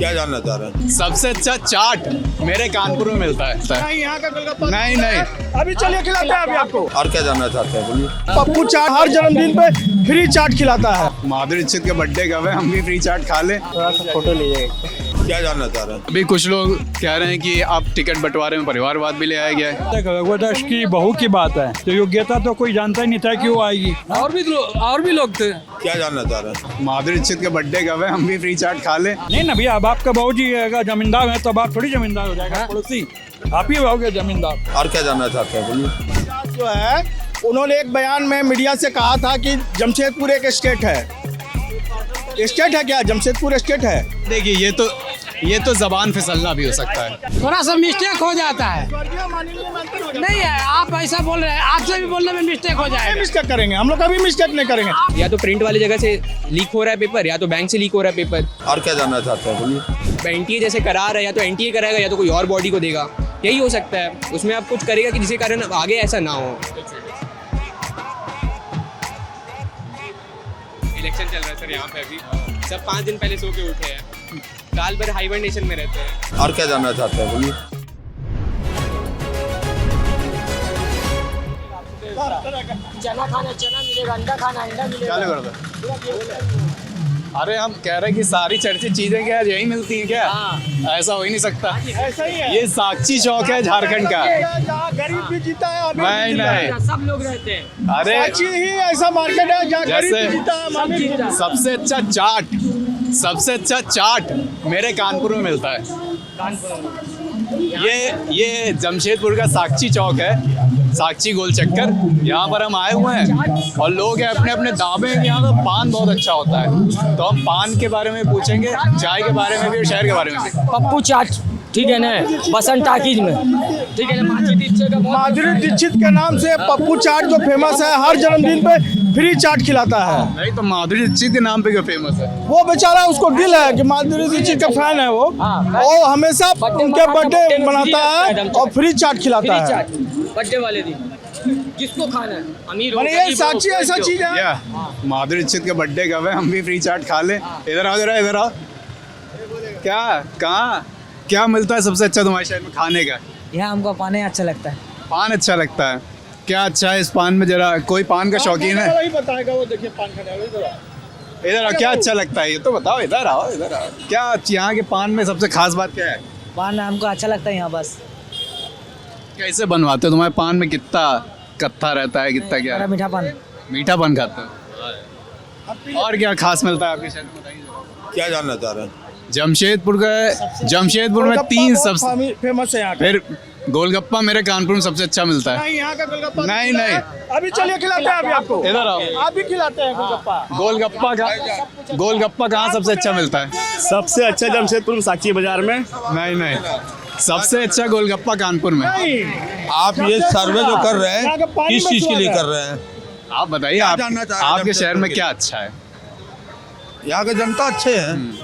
क्या जानना चाह रहे हैं? सबसे अच्छा चाट मेरे कानपुर में मिलता है। नहीं, यहाँ का गोलगप्पा नहीं नहीं, अभी चलिए खिलाते हैं अभी आपको। और क्या जानना चाहते हैं, बोलिए। पप्पू चाट हर जन्मदिन पे फ्री चाट खिलाता है। माधुरी दीक्षित के बर्थडे कब है, हम भी फ्री चाट खा लें। थोड़ा सा फोटो लीजिए। क्या जानना चाह रहे हैं? अभी कुछ लोग कह रहे हैं कि आप टिकट बंटवारे में परिवारवाद भी ले आया गया है। भगवदश की बहू की बात है, तो योग्यता तो कोई जानता ही नहीं था कि वो आएगी। और भी लोग थे। क्या जानना चाह रहे हैं? माधुरी दीक्षित के बर्थडे कब है, हम भी फ्री चाट खा लें। नहीं ना भैया, अब आपका बहू जी अगर जमींदार है तो आप थोड़ी जमींदार हो जाएगा, पड़ोसी आप ही रहोगे जमींदार। और क्या जानना चाहते हैं, बोलिए। जो है उन्होंने एक बयान में मीडिया से कहा था कि जमशेदपुर एक स्टेट है। स्टेट है क्या? जमशेदपुर स्टेट है। देखिए ये तो जबान फिसलना भी हो सकता है। थोड़ा सा मिस्टेक हो जाता है। नहीं है, आप ऐसा बोल रहे हैं, आपसे भी बोलने में मिस्टेक हो जाएगा। मिस्टेक करेंगे हम लोग, कभी मिस्टेक नहीं करेंगे। या तो प्रिंट वाली जगह से लीक हो रहा है पेपर, या तो बैंक से लीक हो रहा है पेपर। और क्या जानना चाहते हैं, बोलिए। एनटीए जैसे करा रहा है, या तो एनटीए कराएगा या तो कोई और बॉडी को देगा, यही हो सकता है। उसमें आप कुछ करेगा कि जिसके कारण आगे ऐसा ना हो। इलेक्शन चल रहा है सर यहाँ पे, अभी सब 5 दिन पहले सो के उठे हैं, साल भर हाइबरनेशन में रहते हैं। और क्या जानना चाहते हैं, बोलिए। चना खाना चना मिलेगा, अंडा खाना अंडा मिलेगा। क्या कर दो? अरे हम कह रहे हैं कि सारी चर्चित चीजें क्या यही मिलती हैं क्या? ऐसा हो ही नहीं सकता। ऐसा ही है। ये साक्षी चौक है झारखंड का। जहाँ गरीब भी जीता है, अमीर भी नहीं जीता है। नहीं, सब लोग रहते हैं। अरे साक्षी ही ऐसा मार्केट है जहाँ गरीब जैसे भी जीता है, अमीर भी जीता है। सबसे अच्छा चाट मेरे कानपुर में मिलता है। ये जमशेदपुर का साक्षी चौक है, साक्षी गोल चक्कर। यहाँ पर हम आए हुए हैं और लोग हैं अपने अपने दावे हैं कि यहाँ का पान बहुत अच्छा होता है। तो हम पान के बारे में पूछेंगे, चाय के बारे में भी और शहर के बारे में भी। पप्पू चाट ठीक है ना, बसंत टाकीज में ठीक है ना। माधुरी दीक्षित के नाम से पप्पू चाट जो फेमस है, हर जन्मदिन पे फ्री चाट खिलाता है। नहीं तो माधुरी दीक्षित के नाम पे क्यों फेमस है? वो बेचारा, उसको दिल है कि माधुरी दीक्षित का फैन है वो, और हमेशा उनके बर्थडे मनाता है और फ्री चाट खिलाता है। बर्थडे वाले दिन जिसको खाना है, अमीर हो माने ये गरीब हो, साक्षी कोई ऐसा भी हो। चीज है। क्या माधुरी दीक्षित के बर्थडे कब है, हम भी फ्री चाट खा लें। इधर आओ जरा, इधर आओ। क्या कहाँ क्या मिलता है सबसे अच्छा तुम्हारे शहर में खाने का? यहाँ हमको पानी अच्छा लगता है। पान अच्छा लगता है। क्या अच्छा है इस पान में? जरा कोई पान का शौकीन है? वही बताएगा वो, देखिए पान खाने वाला। इधर आओ, क्या अच्छा लगता है ये तो बताओ। इधर आओ, इधर आओ। क्या यहाँ के पान में सबसे खास बात क्या है? पान हमको अच्छा लगता है यहाँ बस। कैसे बनवाते हो? तुम्हारे पान में कितना कत्था रहता है, कितना क्या हमारा है? मीठा पान। मीठा पान खाते हो? और क्या खास मिलता है आपके शहर में, बताइए जरा। क्या जानना चाह रहे हैं? जमशेदपुर में गोलगप्पा 3 बहुत सबसे, फेमस है यहाँ का। फिर गोलगप्पा मेरे कानपुर में सबसे अच्छा मिलता है। नहीं, यहाँ का गोलगप्पा नहीं नहीं, अभी चलिए खिलाते हैं अभी आपको। इधर आओ। आप भी खिलाते हैं गोलगप्पा। गोलगप्पा कहाँ सबसे अच्छा मिलता है? सबसे अच्छा जमशेदपुर में साक्षी बाजार में। नहीं नहीं, सबसे अच्छा गोलगप्पा कानपुर में। आप ये सर्वे जो कर रहे हैं, किस चीज के लिए कर रहे हैं? आप बताइए, क्या जानना चाह रहे हैं आपके शहर में जमशेदपुर क्या अच्छा है? यहाँ के जनता अच्छे हैं।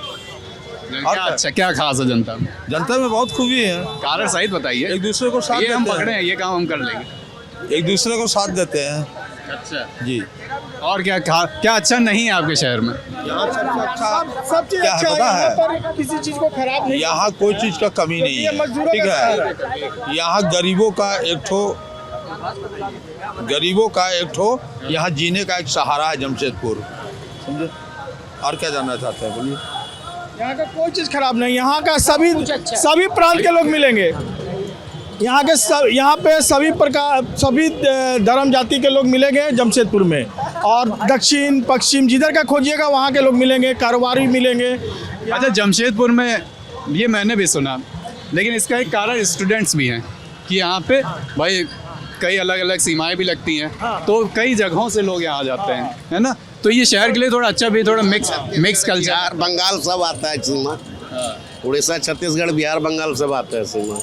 क्या अच्छा, क्या खास है जनता में? जनता में बहुत खूबी है, कारण सहित बताइए। एक दूसरे को साथ ये हम देते पकड़े हैं, हैं, ये काम हम कर लेंगे। एक दूसरे को साथ देते हैं। अच्छा, जी, और क्या अच्छा नहीं है आपके शहर में? यहाँ सबसे अच्छा सब चीज क्या है अच्छा है, पता यहाँ है? पर किसी चीज को खराब नहीं। यहाँ कोई चीज का कमी नहीं ये है, मजदूरों ठीक का शहर है। यहाँ गरीबों का एक ठो यहाँ जीने का एक सहारा है जमशेदपुर, समझे? और क्या जानना चाहते हैं, बोलिए। यहाँ का कोई चीज खराब नहीं। यहाँ का सभी प्रांत के लोग मिलेंगे। यहाँ पे सभी प्रकार, सभी धर्म जाति के लोग मिलेंगे जमशेदपुर में। और दक्षिण पश्चिम जिधर का खोजिएगा वहाँ के लोग मिलेंगे, कारोबारी मिलेंगे। अच्छा, जमशेदपुर में ये मैंने भी सुना, लेकिन इसका एक कारण स्टूडेंट्स भी हैं कि यहाँ पे भाई कई अलग अलग सीमाएं भी लगती हैं, तो कई जगहों से लोग यहाँ जाते हैं, है ना? तो ये शहर के लिए थोड़ा अच्छा भी, थोड़ा मिक्स कल्चर। बिहार बंगाल सब आता है सीमा, उड़ीसा छत्तीसगढ़ बिहार बंगाल सब आता है सीमा।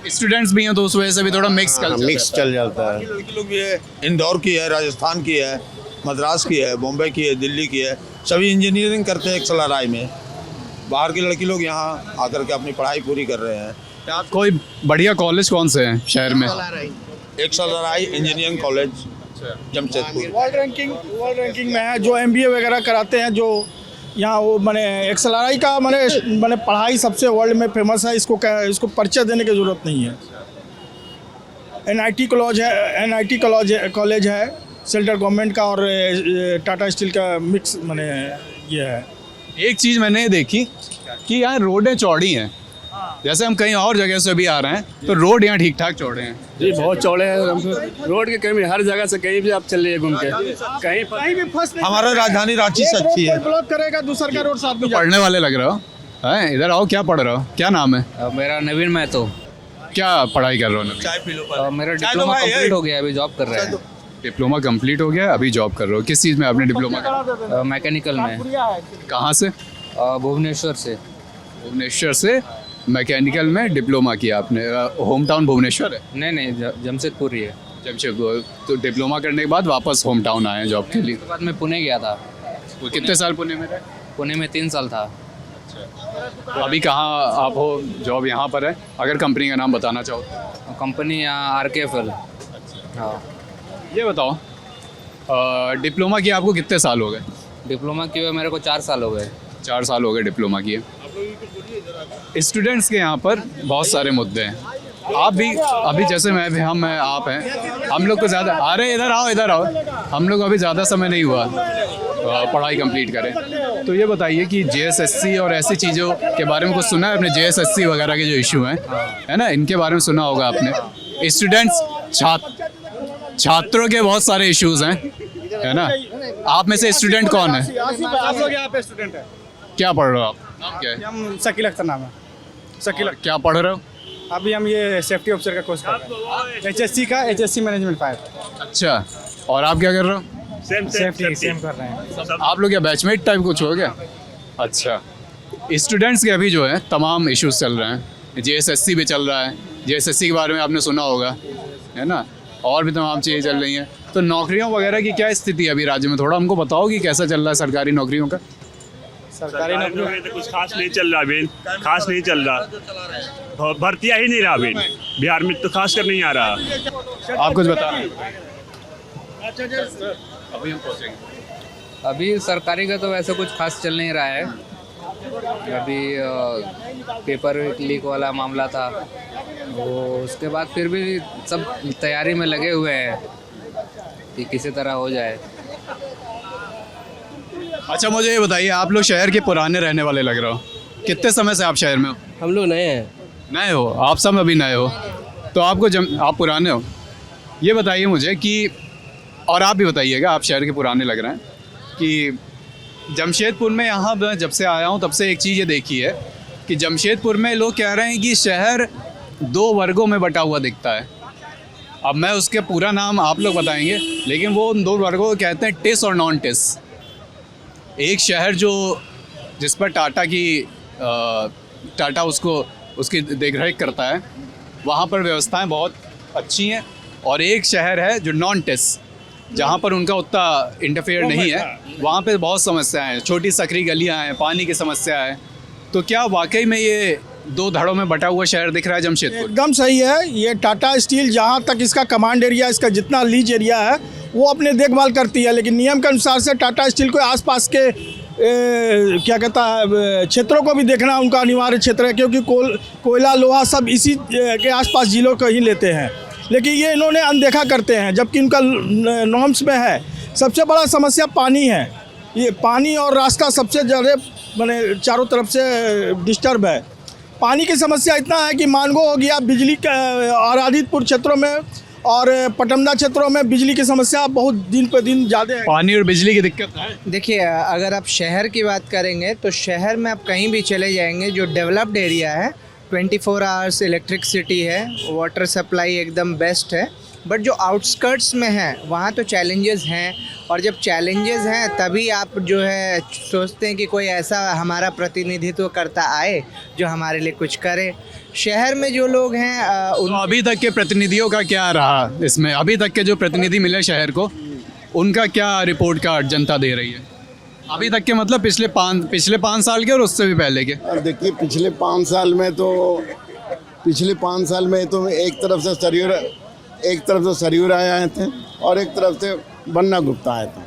स्टूडेंट्स भी हैं तो उस वजह से भी थोड़ा मिक्स कल्चर मिक्स चल जाता है। लड़की लोग भी है, इंदौर की है, राजस्थान की है, मद्रास की है, बॉम्बे की है, दिल्ली की है, सभी इंजीनियरिंग करते हैं एक्सलराय में। बाहर की लड़की लोग यहाँ आकर के अपनी पढ़ाई पूरी कर रहे हैं। कोई बढ़िया कॉलेज कौन से हैं शहर में? XLRI engineering college Jamshedpur. World ranking में है, जो MBA वगैरह कराते हैं, जो यहाँ वो मैंने XLRI का मैंने पढ़ाई सबसे वर्ल्ड में फेमस है, इसको परिचय देने की ज़रूरत नहीं है। NIT कॉलेज है सेंट्रल गवर्नमेंट का, और टाटा स्टील का मिक्स ये है। एक चीज़ मैंने देखी कि यहाँ रोडें चौड़ी हैं, जैसे हम कहीं और जगह से भी आ रहे हैं तो रोड यहाँ ठीक ठाक चौड़े हैं। जी बहुत चौड़े हैं, रोड की कमी हर जगह से कहीं भी आप चल रही है घूम के, कहीं भी फंस नहीं, हमारा राजधानी रांची से अच्छी है। ब्लॉक करेगा दूसरा का रोड साथ में पढ़ने वाले लग रहे हो हैं, इधर आओ। क्या पढ़ रहे हो, क्या नाम है? मेरा नवीन महतो। क्या पढ़ाई कर रहे हो नवीन? चाय पी लो। मेरा डिप्लोमा कंप्लीट हो गया, अभी जॉब कर रहे हैं। डिप्लोमा कंप्लीट हो गया, अभी जॉब कर रहे हो। किस चीज़ में आपने डिप्लोमा? मैकेनिकल में। कहाँ से? भुवनेश्वर से। भुवनेश्वर से मैकेनिकल में डिप्लोमा किया आपने। होम टाउन भुवनेश्वर है? नहीं जमशेदपुर ही है। जमशेदपुर। तो डिप्लोमा करने के बाद वापस होम टाउन आए जॉब के लिए? उसके बाद मैं पुणे गया था। वो कितने साल पुणे में रहे? पुणे में 3 साल था। तो अभी कहाँ आप हो? जॉब यहाँ पर है? अगर कंपनी का नाम बताना चाहो। कंपनी यहाँ RKFL। हाँ। ये बताओ, डिप्लोमा किया आपको कितने साल हो गए? डिप्लोमा किए हुए मेरे को 4 साल हो गए। 4 साल हो गए डिप्लोमा किए। स्टूडेंट्स के यहाँ पर बहुत सारे मुद्दे हैं। आप भी अभी जैसे मैं भी हम आप हैं, हम लोग को ज़्यादा अरे इधर आओ, हम लोग अभी ज़्यादा समय नहीं हुआ पढ़ाई कंप्लीट करें। तो ये बताइए कि JSSC और ऐसी चीज़ों के बारे में कुछ सुना है आपने? JSSC वगैरह के जो इशू हैं, है ना, इनके बारे में सुना होगा आपने। स्टूडेंट्स छात्रों के बहुत सारे इश्यूज हैं, है ना। आप में से स्टूडेंट कौन है? आप लोग यहाँ पे स्टूडेंट है। क्या पढ़ रहे हो आप? नाम क्या है? हम शकील अख्तर नाम है। शकील। क्या पढ़ रहे हो? अभी हम ये सेफ्टी ऑफिसर का कोर्स कर रहे हैं, HSC का, HSC मैनेजमेंट 5। अच्छा, और आप क्या कर रहे हो? सेम कर रहे हैं। आप लोग क्या बैचमेट टाइप कुछ हो क्या? अच्छा, स्टूडेंट्स के अभी जो है तमाम इश्यूज चल रहे हैं। JSSC भी चल रहा है, JSSC के बारे में आपने सुना होगा, है ना, और भी तमाम चीज़ें चल रही हैं। तो नौकरियों वगैरह की क्या स्थिति है अभी राज्य में? थोड़ा हमको बताओ कि कैसा चल रहा है सरकारी नौकरियों का? सरकारी नौकरी तो कुछ खास नहीं चल रहा अभी, खास नहीं चल रहा, भर्तियाँ ही नहीं रहा अभी बिहार में, तो खास कर नहीं आ रहा। आप कुछ बता। अभी हम पहुँचेंगे। अभी सरकारी का तो वैसे कुछ खास चल नहीं रहा है। अभी पेपर लीक वाला मामला था, वो उसके बाद फिर भी सब तैयारी में लगे हुए हैं कि किसी तरह हो जाए। अच्छा, मुझे ये बताइए, आप लोग शहर के पुराने रहने वाले लग रहे हो। कितने समय से आप शहर में हो? हम लोग नए हैं। नए हो आप? सब अभी नए हो तो आपको आप पुराने हो। ये बताइए मुझे कि, और आप भी बताइएगा, आप शहर के पुराने लग रहे हैं, कि जमशेदपुर में यहाँ जब से आया हूँ तब से एक चीज़ ये देखी है कि जमशेदपुर में लोग कह रहे हैं कि शहर 2 वर्गों में बटा हुआ दिखता है। अब मैं उसके पूरा नाम आप लोग बताएंगे, लेकिन वो उन 2 वर्गों को कहते हैं टिस और नॉन टिस। एक शहर जिस पर टाटा उसकी देखरेख करता है, वहाँ पर व्यवस्थाएं बहुत अच्छी हैं, और एक शहर है जो नॉन टिस, जहाँ पर उनका उतना इंटरफेयर नहीं है, वहाँ पे बहुत समस्याएं हैं, छोटी सकरी गलियाँ हैं, पानी की समस्या है। तो क्या वाकई में ये 2 धड़ों में बटा हुआ शहर दिख रहा है जमशेदपुर? एकदम सही है। ये टाटा स्टील जहाँ तक इसका कमांड एरिया, इसका जितना लीज एरिया है, वो अपने देखभाल करती है, लेकिन नियम के अनुसार से टाटा स्टील को आसपास के क्या कहता है क्षेत्रों को भी देखना उनका अनिवार्य क्षेत्र है, क्योंकि कोयला लोहा सब इसी के आसपास जिलों को ही लेते हैं, लेकिन ये इन्होंने अनदेखा करते हैं, जबकि उनका नॉर्म्स में है। सबसे बड़ा समस्या पानी है। ये पानी और रास्ता सबसे ज़्यादा चारों तरफ से डिस्टर्ब है। पानी की समस्या इतना है कि मानगो हो गया, बिजली का, और आदितपुर क्षेत्रों में और पटमदा क्षेत्रों में बिजली की समस्या बहुत दिन पर दिन ज़्यादा है। पानी और बिजली की दिक्कत है। देखिए, अगर आप शहर की बात करेंगे तो शहर में आप कहीं भी चले जाएंगे, जो डेवलप्ड एरिया है 24 आवर्स इलेक्ट्रिसिटी है, वाटर सप्लाई एकदम बेस्ट है। बट जो आउटस्कर्ट्स में है वहाँ तो चैलेंजेस हैं, और जब चैलेंजेस हैं तभी आप जो है सोचते हैं कि कोई ऐसा हमारा प्रतिनिधित्व करता आए जो हमारे लिए कुछ करे। शहर में जो लोग हैं अभी तक के प्रतिनिधियों का क्या रहा इसमें? अभी तक के जो प्रतिनिधि मिले शहर को, उनका क्या रिपोर्ट कार्ड जनता दे रही है अभी तक के? मतलब पिछले 5 साल के और उससे भी पहले के? देखिए, पिछले 5 साल में तो एक तरफ से सरयूर आए थे और एक तरफ से बन्ना गुप्ता आए थे।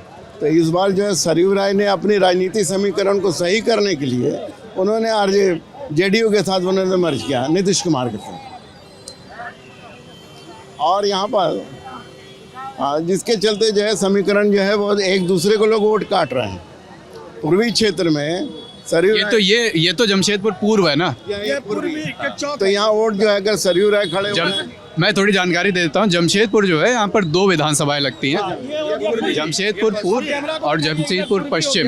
तो इस बार जो है सरयू राय ने अपनी राजनीतिक समीकरण को सही करने के लिए उन्होंने जेडीयू के साथ उन्होंने मर्ज किया, नीतीश कुमार के साथ। और यहाँ पर जिसके चलते जो है समीकरण जो है वो एक दूसरे को लोग वोट काट रहे हैं। पूर्वी क्षेत्र में सरयू ये तो जमशेदपुर पूर्व है ना, ये पूर्वी के चौक तो यहाँ वोट जो है अगर सरयू राय खड़े हुए हैं। मैं थोड़ी जानकारी दे देता हूँ। जमशेदपुर जो है यहाँ पर 2 विधानसभाएं लगती हैं, जमशेदपुर पूर्व और जमशेदपुर पश्चिम।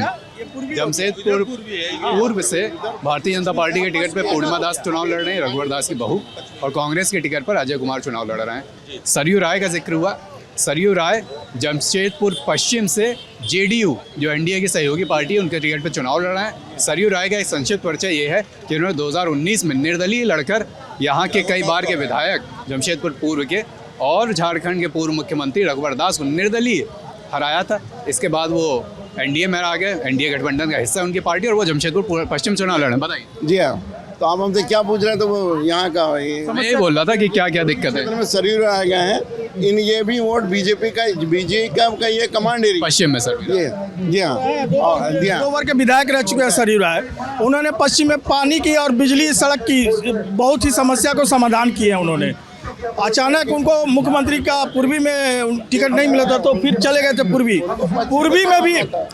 जमशेदपुर पूर्व से भारतीय जनता पार्टी के टिकट पे पूर्णिमा दास चुनाव लड़ रहे हैं, रघुवर दास की बहू, और कांग्रेस के टिकट पर अजय कुमार चुनाव लड़ रहे हैं। सरयू राय का जिक्र हुआ। सरयू राय जमशेदपुर पश्चिम से जेडीयू जो एनडीए की सहयोगी पार्टी है उनके टिकट पर चुनाव लड़ रहे हैं। सरयू राय का एक संक्षिप्त परिचय ये है कि उन्होंने 2019 में निर्दलीय लड़कर यहाँ के कई बार के विधायक जमशेदपुर पूर्व के और झारखंड के पूर्व मुख्यमंत्री रघुवर दास को निर्दलीय हराया था। इसके बाद वो एनडीए में आ गए, एनडीए गठबंधन का हिस्सा है उनकी पार्टी, और वो जमशेदपुर पश्चिम चुनाव लड़े। बताइए जी हाँ, तो आप हमसे क्या पूछ रहे हैं? तो वो यहाँ का मैं ये बोल रहा था कि क्या क्या दिक्कत है। सरयू राय आ गए हैं, ये भी वोट बीजेपी का ये कमांड एरिया पश्चिम में सर। जी हाँ, जी हाँ। 2 बार के विधायक रह चुके हैं सरयू राय। उन्होंने पश्चिम में पानी की और बिजली सड़क की बहुत ही समस्या को समाधान किए हैं उन्होंने। अचानक उनको मुख्यमंत्री का पूर्वी में टिकट नहीं मिला था तो फिर चले गए थे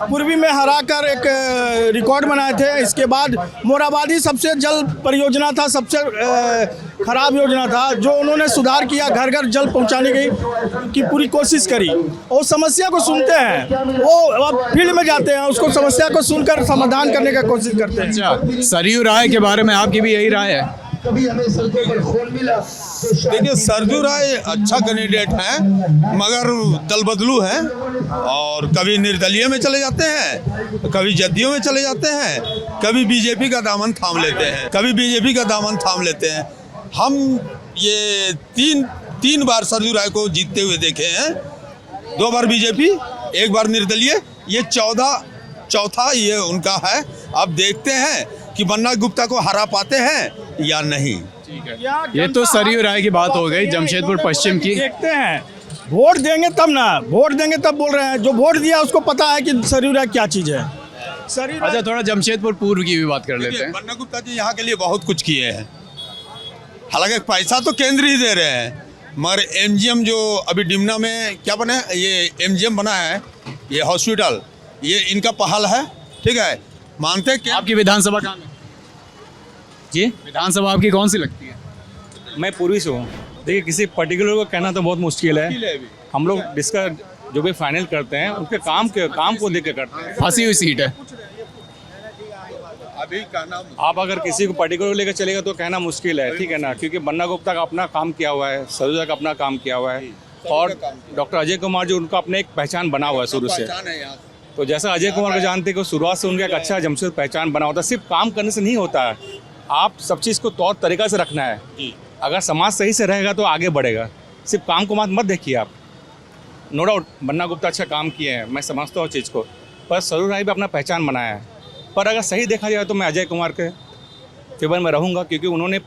पूर्वी में हरा कर एक रिकॉर्ड बनाए थे। इसके बाद मोराबादी सबसे जल परियोजना था, सबसे खराब योजना था, जो उन्होंने सुधार किया, घर घर जल पहुंचाने की पूरी कोशिश करी। और समस्या को सुनते हैं, वो अब फील्ड में जाते हैं, उसको समस्या को सुनकर समाधान करने का कोशिश करते हैं। अच्छा, सरयू राय के बारे में आपकी भी यही राय है? देखिए, सरयू राय अच्छा कैंडिडेट है, मगर दल बदलू है और कभी निर्दलीय में चले जाते हैं, कभी जदयू में चले जाते हैं, कभी बीजेपी का दामन थाम लेते हैं। हम ये तीन बार सरयू राय को जीतते हुए देखे हैं, 2 बार बीजेपी, 1 बार निर्दलीय, ये चौथा ये उनका है। अब देखते हैं कि बन्ना गुप्ता को हरा पाते हैं या नहीं। ये तो सरयू राय की बात हो गई जमशेदपुर पश्चिम की। देखते हैं, वोट देंगे तब बोल रहे हैं। जो वोट दिया उसको पता है कि सरयू राय क्या चीज़ है। अच्छा, थोड़ा जमशेदपुर पूर्व की भी बात कर लेते हैं। बन्ना गुप्ता जी यहाँ के लिए बहुत कुछ किए हैं, हालांकि पैसा तो केंद्र ही दे रहे हैं, मगर एमजीएम जो अभी डिमना में क्या बना है, ये एमजीएम बना है, ये हॉस्पिटल, ये इनका पहल है। ठीक है, मानते हैं। आपकी विधानसभा कहाँ है जी? विधानसभा आपकी कौन सी लगती है? मैं पूर्वी से हूँ। देखिए, किसी पर्टिकुलर को कहना तो बहुत मुश्किल है। हम लोग डिस्कस जो भी फाइनल करते हैं उनके काम को देख के करते हैं। फंसी हुई सीट है अभी कहना। आप अगर किसी को पर्टिकुलर लेकर चलेगा तो कहना मुश्किल है, ठीक है ना, क्योंकि बन्ना गुप्ता का अपना काम किया हुआ है, सरयू राय का अपना काम किया हुआ है, और डॉक्टर अजय कुमार जो उनका अपने एक पहचान बना हुआ है शुरू से। तो जैसा अजय कुमार को जानते हैं कि शुरुआत से उनका एक अच्छा जमशेदपुर पहचान बना होता है। सिर्फ काम करने से नहीं होता है, आप सब चीज़ को तौर तरीका से रखना है। अगर समाज सही से रहेगा तो आगे बढ़ेगा। सिर्फ काम को मत देखिए आप। नो डाउट बन्ना गुप्ता अच्छा काम किए हैं, मैं समझता हूँ चीज़ को, पर सरयू राय भी अपना पहचान बनाया है। पर अगर सही देखा जाए तो मैं अजय कुमार के फेवर में रहूँगा, क्योंकि उन्होंने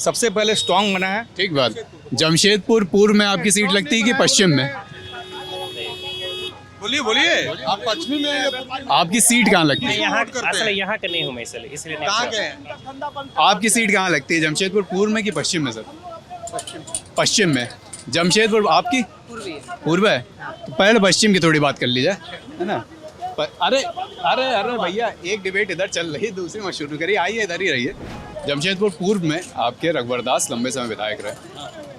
सबसे पहले स्ट्रॉन्ग बनाया है। ठीक बात। जमशेदपुर पूर्व में आपकी सीट लगती है कि पश्चिम में? बोलिए, आप पश्चिमी में आपकी सीट कहाँ लगती है? यहाँ का नहीं हूँ मैं, इसलिए कहाँ के? आपकी सीट कहाँ लगती है, जमशेदपुर पूर्व में कि पश्चिम में? सर पश्चिम में। जमशेदपुर आपकी पूर्व है, तो पहले पश्चिम की थोड़ी बात कर ली जाए, है ना। अरे भैया, एक डिबेट इधर चल रही है, दूसरी मत शुरू करिए, आइए इधर ही रहिए। जमशेदपुर पूर्व में आपके रघुवर दास लंबे समय विधायक रहे,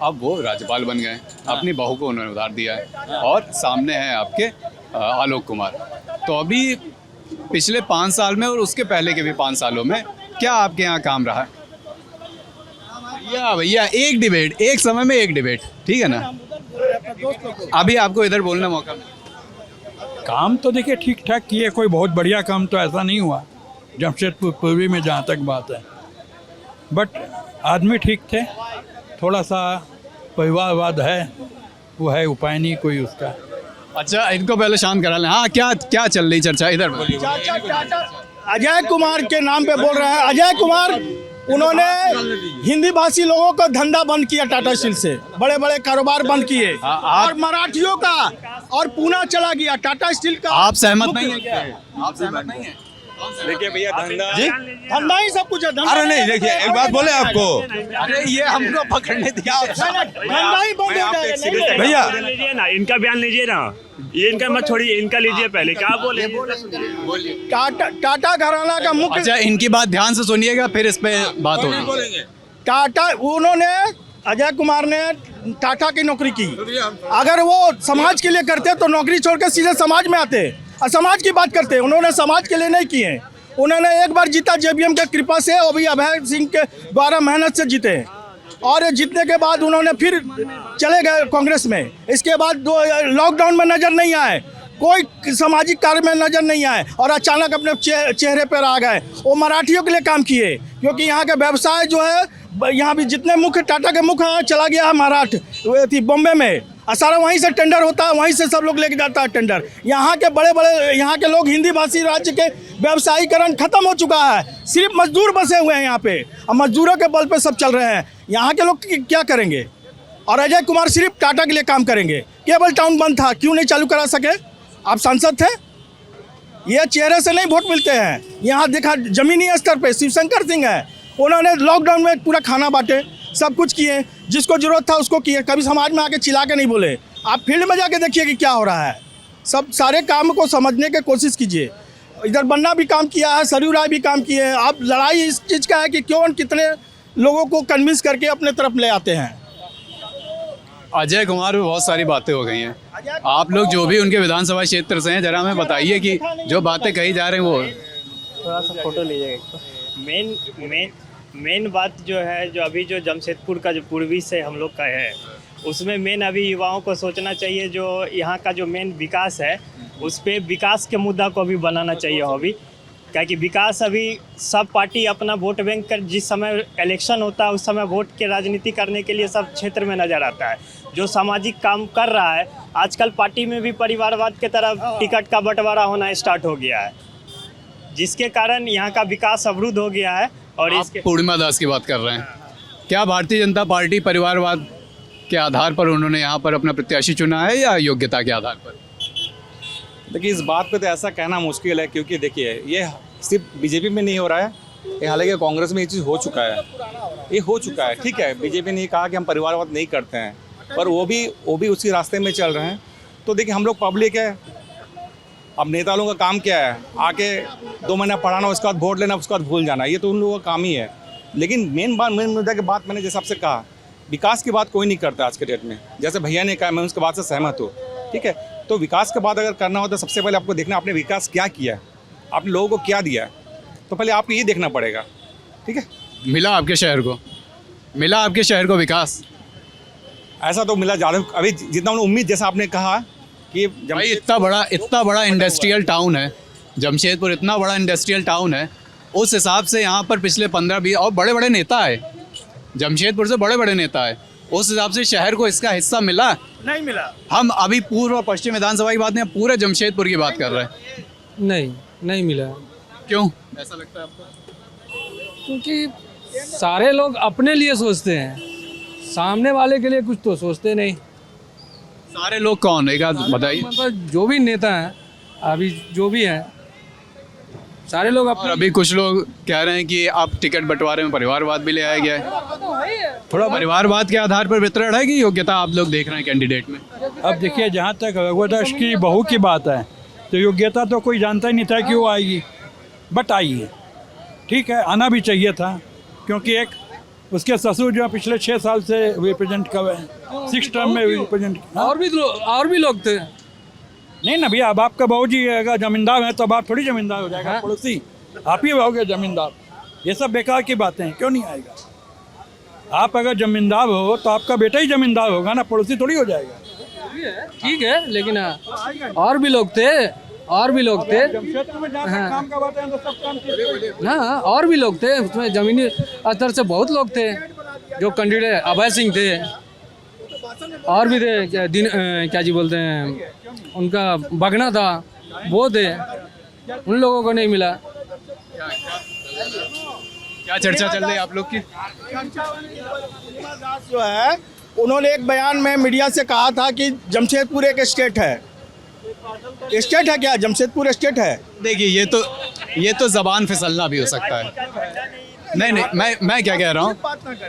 अब वो राज्यपाल बन गए, अपनी बहू को उन्होंने उधार दिया है, और सामने है आपके आलोक कुमार। तो अभी पिछले 5 साल में और उसके पहले के भी 5 सालों में क्या आपके यहाँ काम रहा है? भैया एक डिबेट, एक समय में एक डिबेट, ठीक है ना। अभी आपको इधर बोलने मौका मिला। काम तो देखिए ठीक ठाक किए, कोई बहुत बढ़िया काम तो ऐसा नहीं हुआ जमशेदपुर पूर्वी में जहाँ तक बात है, बट आदमी ठीक थे। थोड़ा सा परिवारवाद है, वो है उपाय नहीं कोई उसका। अच्छा, इनको पहले शांत करा लें। हाँ, क्या चल रही चर्चा? इधर बोलिए। अजय कुमार के नाम पे बोल रहे हैं। अजय कुमार उन्होंने हिंदी भाषी लोगों को धंधा बंद किया टाटा स्टील से, बड़े बड़े कारोबार बंद किए और मराठियों का और पूना चला गया टाटा स्टील का। आप सहमत नहीं है क्या? आप सहमत नहीं है? देखिए भैया धंधा जी धंधा ही सब कुछ है। अरे नहीं, देखिए एक बात बोले आपको, अरे ये हमको पकड़ने दिया। धंधा ही बंद हो जाएगा। भैया लीजिए ना, इनका बयान लीजिए ना, ये इनका मत छोड़िए, इनका लीजिए पहले, क्या बोले? टाटा घराना का मुख्य, अच्छा इनकी बात ध्यान से सुनिएगा फिर इस पे बात होगी। टाटा उन्होंने अजय कुमार ने टाटा की नौकरी की, अगर वो समाज के लिए करते तो नौकरी छोड़ के सीधे समाज में आते और समाज की बात करते। उन्होंने समाज के लिए नहीं किए। उन्होंने एक बार जीता जेबीएम के कृपा से, अभी अभय सिंह के द्वारा मेहनत से जीते और जीतने के बाद उन्होंने फिर चले गए कांग्रेस में। इसके बाद लॉकडाउन में नजर नहीं आए, कोई सामाजिक कार्य में नजर नहीं आए और अचानक अपने चेहरे पर आ गए। वो मराठियों के लिए काम किए क्योंकि यहाँ का व्यवसाय जो है, यहाँ भी जितने मुख्य टाटा के मुख्य हैं चला गया है महाराष्ट्र थी बॉम्बे में, और सारा वहीं से टेंडर होता है, वहीं से सब लोग लेके जाता है टेंडर। यहाँ के बड़े बड़े यहाँ के लोग, हिंदी भाषी राज्य के व्यवसायीकरण खत्म हो चुका है, सिर्फ मजदूर बसे हुए हैं यहाँ पे और मजदूरों के बल पे सब चल रहे हैं। यहाँ के लोग क्या करेंगे? और अजय कुमार सिर्फ टाटा के लिए काम करेंगे। केबल टाउन बंद था, क्यों नहीं चालू करा सके? आप सांसद थे। ये चेहरे से नहीं वोट मिलते हैं। यहाँ देखा जमीनी स्तर पे शिवशंकर सिंह है, उन्होंने लॉकडाउन में पूरा खाना बांटे, सब कुछ किए, जिसको जरूरत था उसको किए, कभी समाज में आके चिल्ला के नहीं बोले। आप फील्ड में जाके देखिए कि क्या हो रहा है, सब सारे काम को समझने की कोशिश कीजिए। इधर बन्ना भी काम किया है, सरयू राय भी काम किए हैं। अब लड़ाई इस चीज़ का है कि क्यों कितने लोगों को कन्विंस करके अपने तरफ ले आते हैं। अजय कुमार में बहुत सारी बातें हो गई हैं। आप लोग जो भी उनके विधानसभा क्षेत्र से हैं जरा हमें बताइए कि जो बातें कही जा रही हैं वो थोड़ा सा फोटो लीजिएगा। मेन बात जो है, जो अभी जो जमशेदपुर का जो पूर्वी से हम लोग का है, उसमें मेन अभी युवाओं को सोचना चाहिए। जो यहाँ का जो मेन विकास है, उस पर विकास के मुद्दा को अभी बनाना चाहिए अभी, क्या कि विकास अभी सब पार्टी अपना वोट बैंक कर, जिस समय इलेक्शन होता है उस समय वोट के राजनीति करने के लिए सब क्षेत्र में नज़र आता है। जो सामाजिक काम कर रहा है, आजकल पार्टी में भी परिवारवाद के तरफ टिकट का बंटवारा होना स्टार्ट हो गया है, जिसके कारण यहाँ का विकास अवरुद्ध हो गया है। और इसके पूर्णिमा दास की बात कर रहे हैं। क्या भारतीय जनता पार्टी परिवारवाद के आधार पर उन्होंने यहाँ पर अपना प्रत्याशी चुना है या योग्यता के आधार पर? देखिए इस बात पे तो ऐसा कहना मुश्किल है, क्योंकि देखिए ये सिर्फ बीजेपी में नहीं हो रहा है, ये हालांकि कांग्रेस में ये चीज़ हो चुका है, ये हो चुका है। ठीक है, बीजेपी ने कहा कि हम परिवारवाद नहीं करते हैं, पर वो भी उसी रास्ते में चल रहे हैं। तो देखिए हम लोग पब्लिक है, अब नेता लोगों का काम क्या है? आके 2 महीना पढ़ाना, उसके बाद वोट लेना, उसके बाद भूल जाना, ये तो उन लोगों का काम ही है। लेकिन मेन मुद्दा की बात मैंने जैसे आपसे कहा, विकास की बात कोई नहीं करता आज के डेट में। जैसे भैया ने कहा, मैं उसके बात से सहमत हूँ। ठीक है, तो विकास के बाद अगर करना हो तो सबसे पहले आपको देखना आपने विकास क्या किया है, आपने लोगों को क्या दिया है, तो पहले आपको ये देखना पड़ेगा। ठीक है, मिला आपके शहर को, मिला आपके शहर को विकास? ऐसा तो मिला ज़्यादा अभी जितना उम्मीद, जैसा आपने कहा कि भाई इतना बड़ा इंडस्ट्रियल टाउन है जमशेदपुर, इतना बड़ा इंडस्ट्रियल टाउन है, उस हिसाब से यहाँ पर पिछले 15-20 और बड़े बड़े नेता है जमशेदपुर से, बड़े बड़े नेता है, उस हिसाब से शहर को इसका हिस्सा मिला? नहीं मिला। हम अभी पूर्व और पश्चिम विधानसभा की बात नहीं, पूरे जमशेदपुर की बात कर रहे हैं। नहीं मिला। क्यों ऐसा लगता है आपको? क्योंकि सारे लोग अपने लिए सोचते हैं, सामने वाले के लिए कुछ तो सोचते नहीं। सारे लोग कौन, एक आध बताइए। मतलब जो भी नेता हैं अभी, जो भी हैं, सारे लोग और अभी कुछ लोग कह रहे हैं कि आप टिकट बंटवारे में परिवारवाद भी ले आया गया है। थोड़ा परिवारवाद के आधार पर वितरण है कि योग्यता आप लोग देख रहे हैं कैंडिडेट में? अब देखिए, जहाँ तक भगवदास की बहू की बात है, तो योग्यता तो कोई जानता ही नहीं था कि वो आएगी, बट आई है। ठीक है, आना भी चाहिए था, क्योंकि एक उसके ससुर जो पिछले 6 साल से रिप्रेजेंट कर रहे हैं, 6 टर्म में रिप्रेजेंट। और भी लोग थे। नहीं ना भैया, अब आपका बहू जी अगर जमींदार है तो अब आप थोड़ी जमींदार हो जाएगा, पड़ोसी आप ही रहोगे जमींदार। ये सब बेकार की बातें हैं, क्यों नहीं आएगा? आप अगर जमींदार हो तो आपका बेटा ही जमींदार होगा ना, पड़ोसी थोड़ी हो जाएगा। ठीक है, लेकिन और भी लोग थे, जमशेदपुर में जहाँ तक काम का बात है तो सब काम हाँ, और भी लोग थे उसमें, जमीनी स्तर से बहुत लोग थे जो कैंडिडेट। अभय सिंह थे, और भी थे, क्या जी बोलते हैं, उनका बगना था, वो थे, उन लोगों को नहीं मिला। क्या चर्चा चल रही है आप लोग की? जो है उन्होंने एक बयान में मीडिया से कहा था कि जमशेदपुर एक स्टेट है। स्टेट है क्या? जमशेदपुर स्टेट है? देखिए ये तो ज़बान फिसलना भी हो सकता है। नहीं मैं क्या कह रहा हूँ,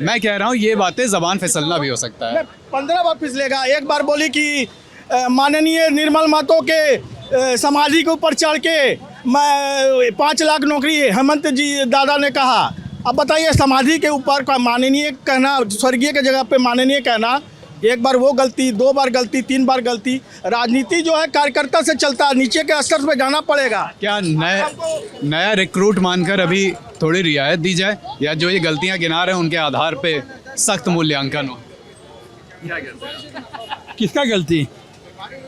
मैं कह रहा हूँ ये बातें ज़बान फिसलना भी हो सकता है। 15 बार फिसलेगा। एक बार बोली कि माननीय निर्मल महतो के समाधि के ऊपर चढ़ के मैं 5 लाख नौकरी हेमंत जी दादा ने कहा। अब बताइए समाधि के ऊपर का माननीय कहना, स्वर्गीय के जगह पे माननीय कहना, एक बार वो गलती, 2 बार गलती, 3 बार गलती। राजनीति जो है कार्यकर्ता से चलता है, नीचे के स्तर पे जाना पड़ेगा। क्या नया रिक्रूट मानकर अभी थोड़ी रियायत दी जाए, या जो ये गलतियां गिना रहे हैं उनके आधार पे सख्त मूल्यांकन हो? किसका गलती?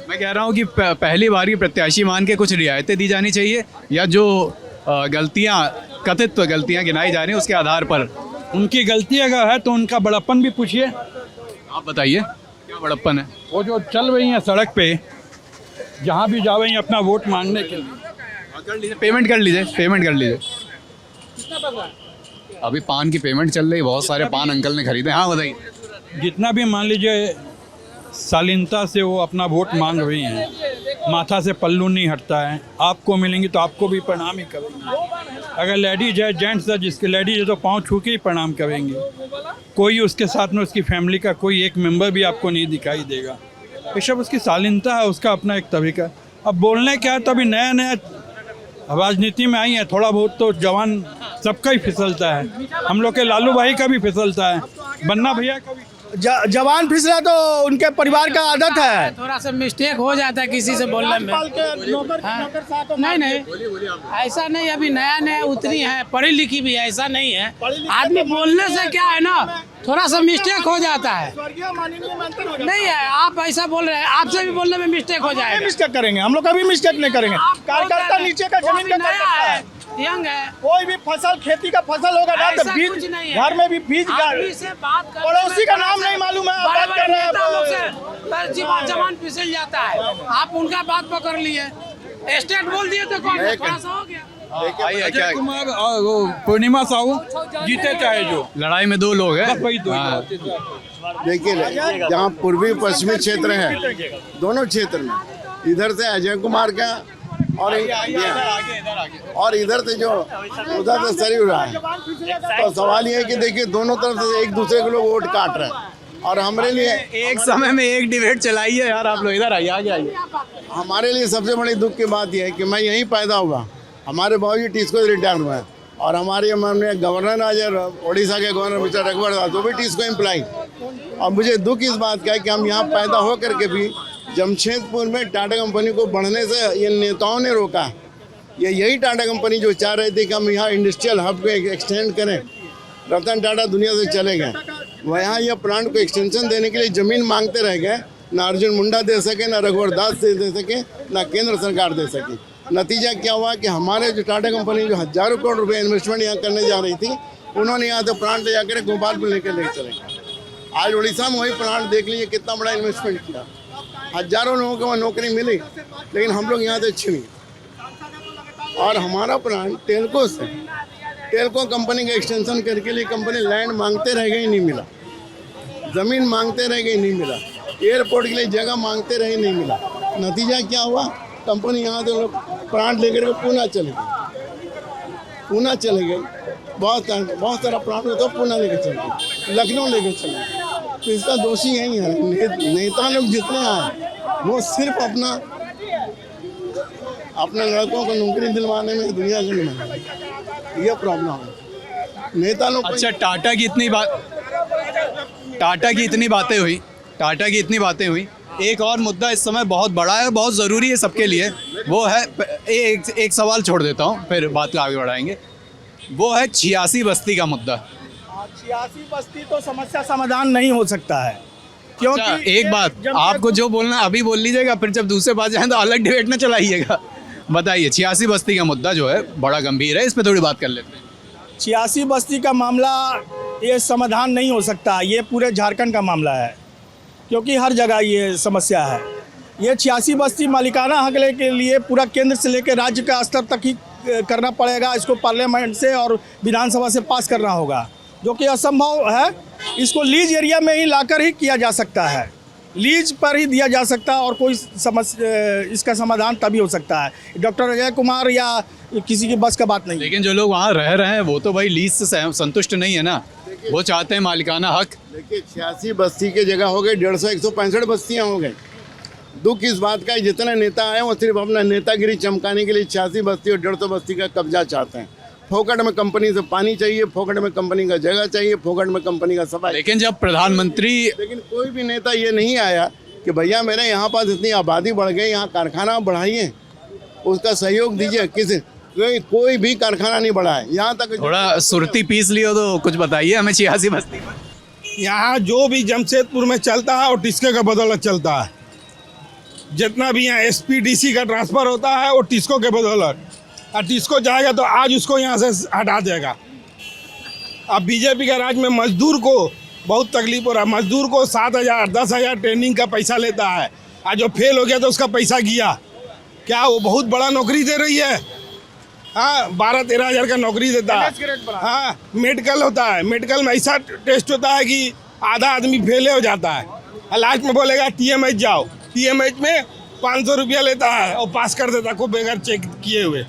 मैं कह रहा हूँ कि पहली बार की प्रत्याशी मान के कुछ रियायतें दी जानी चाहिए, या जो गलतियां कथित गलतियां गिनाई जा रही हैं उसके आधार पर। उनकी गलती अगर है तो उनका बड़प्पन भी पूछिए। आप बताइए क्या बड़प्पन है? वो जो चल रही हैं सड़क पे, जहाँ भी जा रही हैं अपना वोट मांगने के लिए। कर लीजिए, पेमेंट कर लीजिए, पेमेंट कर लीजिए। अभी पान की पेमेंट चल रही, बहुत सारे पान अंकल ने खरीदे। हाँ बताइए। जितना भी मान लीजिए शालीनता से वो अपना वोट मांग रही हैं, माथा से पल्लू नहीं हटता है। आपको मिलेंगी तो आपको भी प्रणाम ही करेंगे। अगर लेडीज है, जेंट्स है, जिसके लेडीज है तो पाँव छू के ही प्रणाम करेंगे। कोई उसके साथ में उसकी फैमिली का कोई एक मेंबर भी आपको नहीं दिखाई देगा। ये सब उसकी शालीनता है, उसका अपना एक तरीका। अब बोलने क्या है, तभी नया नया राजनीति में आई है, थोड़ा बहुत तो जवान सबका ही फिसलता है। हम लोग के लालू भाई का भी फिसलता है, बन्ना भैया का भी। जवान फिसला तो उनके परिवार का आदत है। थोड़ा सा मिस्टेक हो जाता है किसी से बोलने में। नहीं ऐसा नहीं, अभी नया उतरी है, पढ़ी लिखी भी है, ऐसा नहीं है। आदमी बोलने से क्या है ना, थोड़ा सा मिस्टेक हो जाता है। नहीं है, आप ऐसा बोल रहे हैं, आपसे भी बोलने में मिस्टेक हो जाएगा। मिस्टेक करेंगे हम लोग, कभी मिस्टेक नहीं करेंगे। कार्यकर्ता नीचे का जमीन का कार्यकर्ता है, यंग है। कोई भी फसल, खेती का फसल होगा ना तो बीज घर में भी बीज, पड़ोसी का नाम नहीं मालूम है, बात कर रहे हैं। जवान फिसल जाता है, आप उनका बात पकड़ लिए, स्टेट बोल दिए तो कौन थोड़ा सा हो गया। अजय कुमार और वो पूर्णिमा साहू जीते चाहे जो, लड़ाई में 2 लोग हैं। देखिए जहाँ पूर्वी पश्चिमी क्षेत्र है, दोनों क्षेत्र में, इधर से अजय कुमार का और इधर से जो उधर से सरी रहा है। तो सवाल ये है कि देखिए दोनों तरफ से एक दूसरे को लोग वोट काट रहे हैं, और हमारे लिए एक समय में एक डिबेट चलाई है यार। आप लोग इधर आइए, आगे आइए। हमारे लिए सबसे बड़ी दुख की बात यह है कि मैं यहीं पैदा हुआ, हमारे बाबूजी टिस्को रिटायर हुए हैं, और हमारे माननीय गवर्नर आज उड़ीसा के गवर्नर मिस्टर रघुवर दास, वो भी टिस्को एम्प्लॉई। और मुझे दुख इस बात का है कि हम यहाँ पैदा हो करके भी जमशेदपुर में टाटा कंपनी को बढ़ने से ये नेताओं ने रोका। यही टाटा कंपनी जो चाह रही थी कि हम यहाँ इंडस्ट्रियल हब को एक्सटेंड करें। रतन टाटा दुनिया से चले गए, वह यहाँ यह प्लांट को एक्सटेंशन देने के लिए ज़मीन मांगते रह गए। ना अर्जुन मुंडा दे सके, ना रघुवर दास दे सके, ना केंद्र सरकार दे सकी। नतीजा क्या हुआ कि हमारे जो टाटा कंपनी जो हज़ारों करोड़ रुपये इन्वेस्टमेंट यहाँ करने जा रही थी, उन्होंने यहाँ से प्लांट ले जाकर गोपालपुर लेके चले गए। आज उड़ीसा में वही प्लांट देख लीजिए कितना बड़ा इन्वेस्टमेंट किया, हजारों लोगों को नौकरी मिली, लेकिन हम लोग यहाँ से छिनी। और हमारा प्लान टेल्को से, टेल्को कंपनी का एक्सटेंशन करके लिए कंपनी लैंड मांगते रह गई, नहीं मिला। ज़मीन मांगते रह गई, नहीं मिला। एयरपोर्ट के लिए जगह मांगते रहे, नहीं मिला। नतीजा क्या हुआ, कंपनी यहाँ से लोग प्लांट लेकर के पूना चले गए। पूना चले गए, बहुत सारा प्लांट होता है, पूना लेकर चले गए, लखनऊ लेकर चले गए। तो इसका दोषी यही है, नेता लोग जितने आए वो सिर्फ अपने लड़कों को नौकरी दिलवाने में दुनिया से नहीं, ये प्रॉब्लम है नेता लोग। अच्छा, टाटा की इतनी बातें हुई। एक और मुद्दा इस समय बहुत बड़ा है, बहुत ज़रूरी है सबके लिए, वो है एक सवाल छोड़ देता हूँ, फिर बात आगे बढ़ाएंगे। वो है 86 बस्ती का मुद्दा। 86 बस्ती तो समस्या समाधान नहीं हो सकता है, क्योंकि अच्छा, एक बात आपको जो बोलना अभी बोल लीजिएगा, फिर जब दूसरे पास जाए तो अलग डिबेट न चलाइएगा। बताइए, 86 बस्ती का मुद्दा जो है बड़ा गंभीर है, इस पर थोड़ी बात कर लेते हैं। 86 बस्ती का मामला ये समाधान नहीं हो सकता, ये पूरे झारखंड का मामला है, क्योंकि हर जगह ये समस्या है। ये 86 बस्ती मालिकाना हक के लिए पूरा केंद्र से लेकर राज्य का स्तर तक ही करना पड़ेगा, इसको पार्लियामेंट से और विधानसभा से पास करना होगा, जो कि असंभव है। इसको लीज एरिया में ही लाकर ही किया जा सकता है, लीज पर ही दिया जा सकता है और कोई इसका समाधान तभी हो सकता है। डॉक्टर अजय कुमार या किसी की बस का बात नहीं। लेकिन जो लोग वहाँ रह रहे हैं वो तो भाई लीज से संतुष्ट नहीं है ना, वो चाहते हैं मालिकाना हक। देखिए 86 बस्ती की जगह हो गई 165 बस्तियाँ हो गई। दुख इस बात का है जितने नेता आए वो सिर्फ अपना नेतागिरी चमकाने के लिए 86 बस्ती और 150 बस्ती का कब्जा चाहते हैं। फोकट में कंपनी से पानी चाहिए, फोकट में कंपनी का जगह चाहिए, फोकट में कंपनी का सफाई। लेकिन जब प्रधानमंत्री, लेकिन कोई भी नेता ये नहीं आया कि भैया मेरे यहाँ पास इतनी आबादी बढ़ गई, यहाँ कारखाना बढ़ाइए, उसका सहयोग दीजिए। कोई भी कारखाना नहीं बढ़ा है यहाँ तक। थोड़ा सुरती पीस लियो तो कुछ बताइए हमें 86 बस्ती में। यहाँ जो भी जमशेदपुर में चलता है और टिस्को का बदौलत चलता है। जितना भी यहाँ SPDC का ट्रांसफ़र होता है वो टिस्को के बदौलत, और टिस्को जाएगा तो आज उसको यहाँ से हटा देगा। अब बीजेपी का राज में मजदूर को बहुत तकलीफ हो रहा है। मजदूर को 7,000 10,000 ट्रेनिंग का पैसा लेता है, आज जो फेल हो गया तो उसका पैसा गया। क्या वो बहुत बड़ा नौकरी दे रही है? हाँ, 12-13 हज़ार का नौकरी देता है। हाँ, मेडिकल होता है, मेडिकल में ऐसा टेस्ट होता है कि आधा आदमी फेले हो जाता है और लास्ट में बोलेगा TMH जाओ। TMH में 500 रुपया लेता है और पास कर देता को बगैर चेक किए हुए।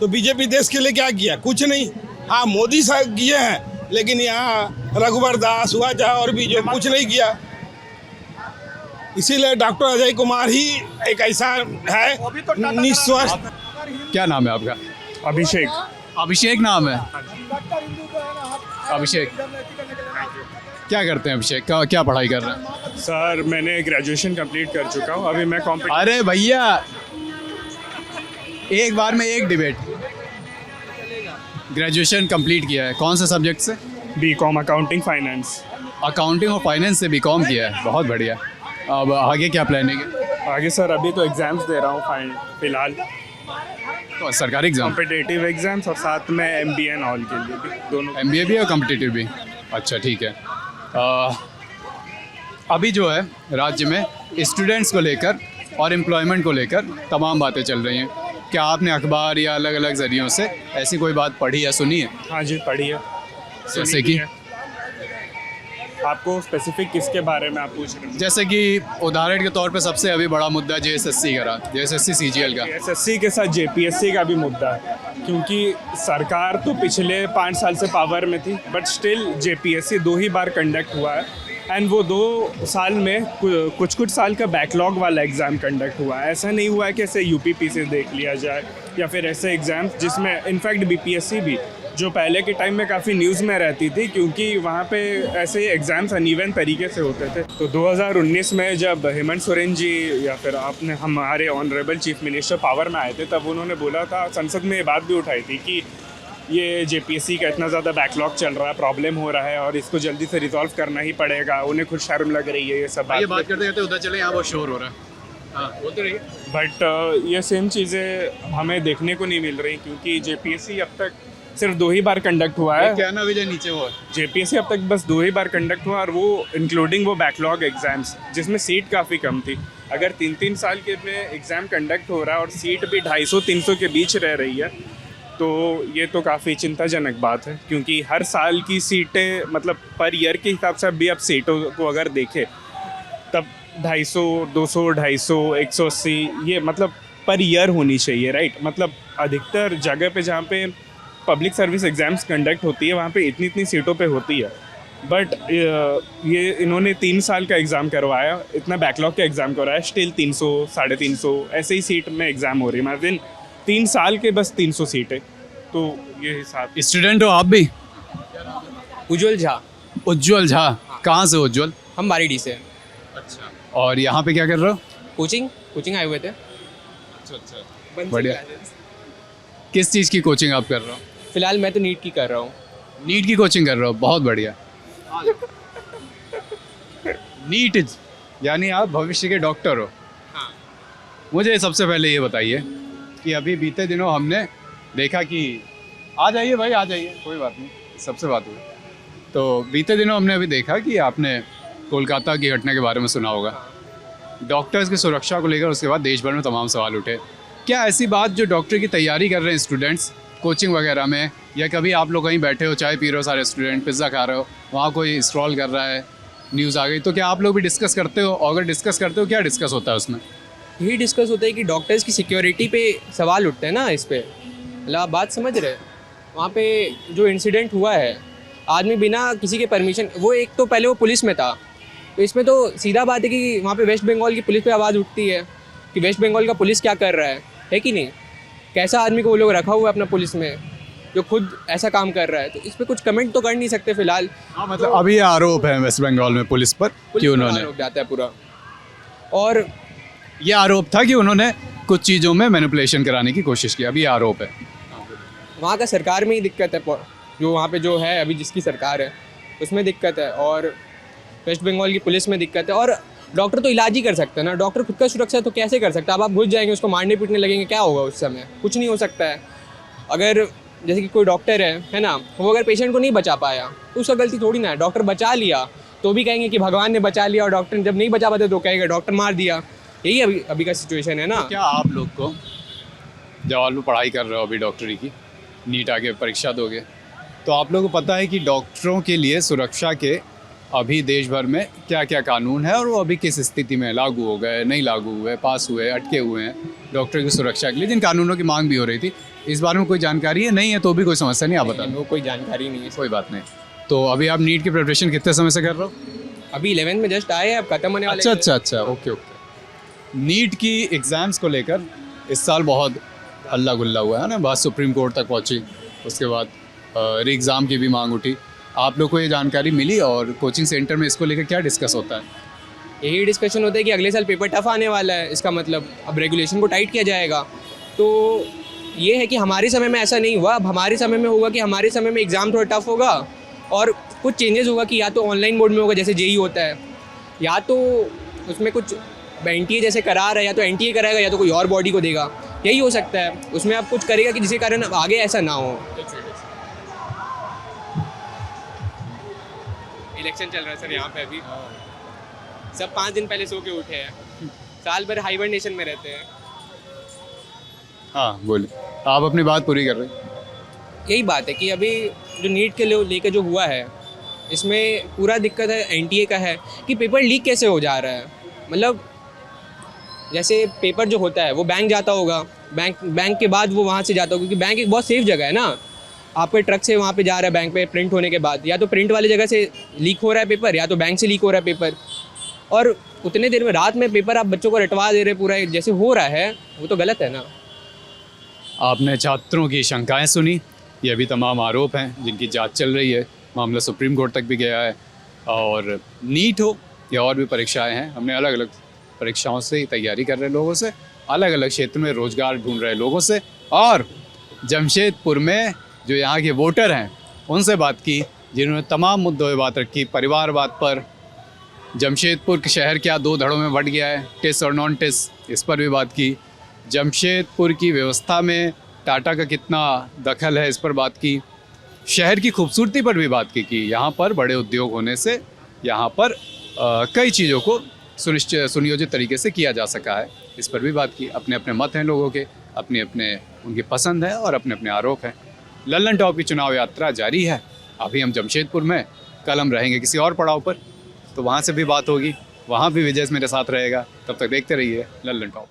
तो बीजेपी देश के लिए क्या किया? कुछ नहीं। हाँ, मोदी साहब किए हैं, लेकिन यहाँ रघुवर दास हुआ चाहे और भी जो कुछ नहीं किया। इसीलिए डॉक्टर अजय कुमार ही एक ऐसा है निस्वार्थ। क्या नाम है आपका? अभिषेक। अभिषेक नाम है। अभिषेक क्या करते हैं? अभिषेक क्या पढ़ाई कर रहे हैं? सर मैंने ग्रेजुएशन कंप्लीट कर चुका हूँ, अभी मैं अरे भैया एक बार में एक डिबेट। ग्रेजुएशन कंप्लीट किया है, कौन से सब्जेक्ट से? BCom accounting finance. अकाउंटिंग और फाइनेंस से BCom किया है, बहुत बढ़िया। अब आगे क्या प्लानिंग है? आगे सर अभी तो एग्ज़ाम्स दे रहा हूँ फिलहाल, तो सरकारी एग्जाम, कॉम्पिटिटिव एग्ज़ाम्स और साथ में MBA एंड ऑल के लिए भी, दोनों। MBA भी और कॉम्पिटिटिव भी? अच्छा ठीक है। अभी जो है राज्य में स्टूडेंट्स को लेकर और एम्प्लॉयमेंट को लेकर तमाम बातें चल रही हैं। क्या आपने अखबार या अलग अलग ज़रियों से ऐसी कोई बात पढ़ी या सुनी है? हाँ जी, पढ़ी है। जैसे कि आपको स्पेसिफिक किसके बारे में आप पूछ रहे हैं? जैसे कि उदाहरण के तौर पे सबसे अभी बड़ा मुद्दा JSSC का रहा, JSSC CGL का। JSSC के साथ JPSC का भी मुद्दा है, क्योंकि सरकार तो पिछले 5 साल से पावर में थी, but still JPSC 2 he bar conduct हुआ है एंड वो 2 साल में कुछ साल का बैकलॉग वाला एग्ज़ाम कंडक्ट हुआ है। ऐसा नहीं हुआ है कि ऐसे UPP से देख लिया जाए या फिर ऐसे एग्ज़ाम्स जिसमें इनफैक्ट BPSC भी जो पहले के टाइम में काफ़ी न्यूज़ में रहती थी, क्योंकि वहाँ पे ऐसे एग्ज़ाम्स अनइवन तरीके से होते थे। तो 2019 में जब हेमंत सोरेन जी या फिर आपने हमारे ऑनरेबल चीफ मिनिस्टर पावर में आए थे, तब उन्होंने बोला था, संसद में ये बात भी उठाई थी कि ये JPSC का इतना ज़्यादा बैकलॉग चल रहा है, प्रॉब्लम हो रहा है और इसको जल्दी से रिजॉल्व करना ही पड़ेगा। उन्हें खुद शर्म लग रही है ये सब बात करते करते उधर चले, यहाँ बहुत शोर हो रहा है। हाँ, बोलते रहिए। बट ये सेम चीज़ें हमें देखने को नहीं मिल रही, क्योंकि JPSC अब तक सिर्फ 2 ही बार कंडक्ट हुआ है। क्या ना विजय नीचे हुआ JPSC अब तक बस 2 ही बार कंडक्ट हुआ, और वो इंक्लूडिंग वो बैकलॉग एग्ज़ाम्स जिसमें सीट काफ़ी कम थी। अगर 3-3 साल के में एग्ज़ाम कंडक्ट हो रहा है और सीट भी 250-300 के बीच रह रही है, तो ये तो काफ़ी चिंताजनक बात है। क्योंकि हर साल की सीटें, मतलब पर ईयर के हिसाब से भी आप सीटों को अगर देखें तब 250, 200, 250, 180 ये मतलब पर ईयर होनी चाहिए, राइट। मतलब अधिकतर जगह पे जहाँ पे पब्लिक सर्विस एग्ज़ाम्स कंडक्ट होती है वहाँ पे इतनी सीटों पे होती है, बट ये इन्होंने 3 साल का एग्ज़ाम करवाया, इतना बैकलॉग का एग्ज़ाम करवाया, स्टिल 300, 350 ऐसे ही सीट में एग्ज़ाम हो रही है। मतलब 3 साल के बस 300 सीटें, तो ये हिसाब। स्टूडेंट हो आप भी? उज्ज्वल झा। उज्ज्वल झा, कहाँ से उज्ज्वल? हम बारीडी से। अच्छा, और यहाँ पे क्या कर रहे हो? कोचिंग आए हुए थे। अच्छा, बढ़िया। किस चीज़ की कोचिंग आप कर रहे हो? फिलहाल मैं तो नीट की कर रहा हूँ। नीट की कोचिंग कर रहे हो, बहुत बढ़िया। नीट यानी आप भविष्य के डॉक्टर हो। हाँ। मुझे सबसे पहले ये बताइए कि अभी बीते दिनों हमने देखा कि आ जाइए भाई, आ जाइए, कोई बात नहीं, सबसे बात हुई। तो बीते दिनों हमने अभी देखा कि आपने कोलकाता की घटना के बारे में सुना होगा। डॉक्टर्स की सुरक्षा को लेकर उसके बाद देश भर में तमाम सवाल उठे। क्या ऐसी बात जो डॉक्टर की तैयारी कर रहे हैं स्टूडेंट्स कोचिंग वगैरह में, या कभी आप लोग कहीं बैठे हो, चाय पी रहे हो सारे स्टूडेंट, पिज़्ज़ा खा रहे हो, वहाँ कोई स्क्रॉल कर रहा है, न्यूज़ आ गई, तो क्या आप लोग भी डिस्कस करते हो? और अगर डिस्कस करते हो, क्या डिस्कस होता है उसमें? यही डिस्कस होता है कि डॉक्टर्स की सिक्योरिटी पे सवाल उठते हैं ना इस पे। मतलब आप बात समझ रहे हैं? वहाँ पे जो इंसिडेंट हुआ है, आदमी बिना किसी के परमिशन, वो एक तो पहले वो पुलिस में था, तो इसमें तो सीधा बात है कि वहाँ पे वेस्ट बंगाल की पुलिस पे आवाज़ उठती है कि वेस्ट बंगाल का पुलिस क्या कर रहा है कि नहीं? कैसा आदमी को वो लोग रखा हुआ है अपना पुलिस में जो खुद ऐसा काम कर रहा है, तो इस पर कुछ कमेंट तो कर नहीं सकते फिलहाल। हाँ, मतलब अभी आरोप है वेस्ट बंगाल में पुलिस पर कि उन्होंने आरोप जाता है पूरा, और ये आरोप था कि उन्होंने कुछ चीज़ों में मैनिपुलेशन कराने की कोशिश की, अभी आरोप है। वहाँ का सरकार में ही दिक्कत है, जो वहाँ पे जो है अभी जिसकी सरकार है उसमें दिक्कत है, और वेस्ट बंगाल की पुलिस में दिक्कत है। और डॉक्टर तो इलाज ही कर सकता है ना, डॉक्टर खुद का सुरक्षा तो कैसे कर सकता है? अब आप घुस जाएंगे, उसको मारने पीटने लगेंगे, क्या होगा उस समय? कुछ नहीं हो सकता है। अगर जैसे कि कोई डॉक्टर है ना, वो अगर पेशेंट को नहीं बचा पाया तो उसका गलती थोड़ी ना है। डॉक्टर बचा लिया तो भी कहेंगे कि भगवान ने बचा लिया, और डॉक्टर जब नहीं बचा पाते तो कहेंगे डॉक्टर मार दिया। यही अभी का सिचुएशन है ना। तो क्या आप लोग को, जब आप लोग पढ़ाई कर रहे हो अभी डॉक्टरी की, नीट आगे परीक्षा दोगे, तो आप लोगों को पता है कि डॉक्टरों के लिए सुरक्षा के अभी देश भर में क्या क्या कानून है, और वो अभी किस स्थिति में लागू हो गए, नहीं लागू हुए, पास हुए, अटके हुए हैं डॉक्टर की सुरक्षा के लिए, जिन कानूनों की मांग भी हो रही थी। इस बारे में कोई जानकारी है? नहीं है तो भी कोई समस्या नहीं, आप बता दो। कोई जानकारी नहीं है, कोई बात नहीं। तो अभी आप नीट की प्रिपरेशन कितने समय से कर रहे हो? अभी 11th में जस्ट आए हैं, अब खत्म होने वाले। अच्छा, ओके। नीट की एग्ज़ाम्स को लेकर इस साल बहुत हल्ला गुल्ला हुआ है ना, बात सुप्रीम कोर्ट तक पहुंची, उसके बाद री एग्ज़ाम की भी मांग उठी। आप लोग को ये जानकारी मिली, और कोचिंग सेंटर में इसको लेकर क्या डिस्कस होता है? यही डिस्कशन होता है कि अगले साल पेपर टफ आने वाला है, इसका मतलब अब रेगुलेशन को टाइट किया जाएगा। तो ये है कि हमारे समय में ऐसा नहीं हुआ, अब हमारे समय में होगा कि हमारे समय में एग्ज़ाम थोड़ा टफ होगा, और कुछ चेंजेस होगा कि या तो ऑनलाइन मोड में होगा जैसे जेई होता है, या तो उसमें कुछ NTA जैसे करा रहा है, या तो NTA कराएगा या तो कोई और बॉडी को देगा, यही हो सकता है। उसमें आप कुछ करेगा कि जिसके कारण आगे ऐसा ना हो। इलेक्शन चल रहा है सर यहाँ पे अभी, सब 5 दिन पहले सो के उठे हैं, साल भर हाइबरनेशन में रहते हैं। हाँ बोलिए, आप अपनी बात पूरी कर रहे हैं। यही बात है कि अभी जो नीट के लेकर जो हुआ है, इसमें पूरा दिक्कत है NTA का है कि पेपर लीक कैसे हो जा रहा है। मतलब जैसे पेपर जो होता है वो बैंक जाता होगा, बैंक के बाद वो वहाँ से जाता होगा, क्योंकि बैंक एक बहुत सेफ जगह है ना। आपके ट्रक से वहाँ पे जा रहा है बैंक पे प्रिंट होने के बाद, या तो प्रिंट वाली जगह से लीक हो रहा है पेपर, या तो बैंक से लीक हो रहा है पेपर, और उतने देर में रात में पेपर आप बच्चों को रटवा दे रहे पूरा जैसे हो रहा है, वो तो गलत है ना। आपने छात्रों की शंकाएं सुनी, ये भी तमाम आरोप हैं जिनकी जांच चल रही है, मामला सुप्रीम कोर्ट तक भी गया है। और नीट हो या और भी परीक्षाएं हैं, हमने अलग अलग परीक्षाओं से तैयारी कर रहे लोगों से, अलग अलग क्षेत्र में रोज़गार ढूंढ रहे लोगों से, और जमशेदपुर में जो यहाँ के वोटर हैं उनसे बात की, जिन्होंने तमाम मुद्दों पर बात रखी। परिवारवाद पर, जमशेदपुर के शहर क्या 2 धड़ों में बंट गया है, टिस और नॉन टिस, इस पर भी बात की। जमशेदपुर की व्यवस्था में टाटा का कितना दखल है, इस पर बात की। शहर की खूबसूरती पर भी बात की कि यहाँ पर बड़े उद्योग होने से यहाँ पर कई चीज़ों को सुनियोजित तरीके से किया जा सका है, इस पर भी बात की। अपने अपने मत हैं लोगों के, अपने अपने उनकी पसंद है और अपने अपने आरोप हैं। लल्लन टॉप की चुनाव यात्रा जारी है, अभी हम जमशेदपुर में, कल हम रहेंगे किसी और पड़ाव पर, तो वहाँ से भी बात होगी, वहाँ भी विजय मेरे साथ रहेगा। तब तक देखते रहिए लल्लन टॉप।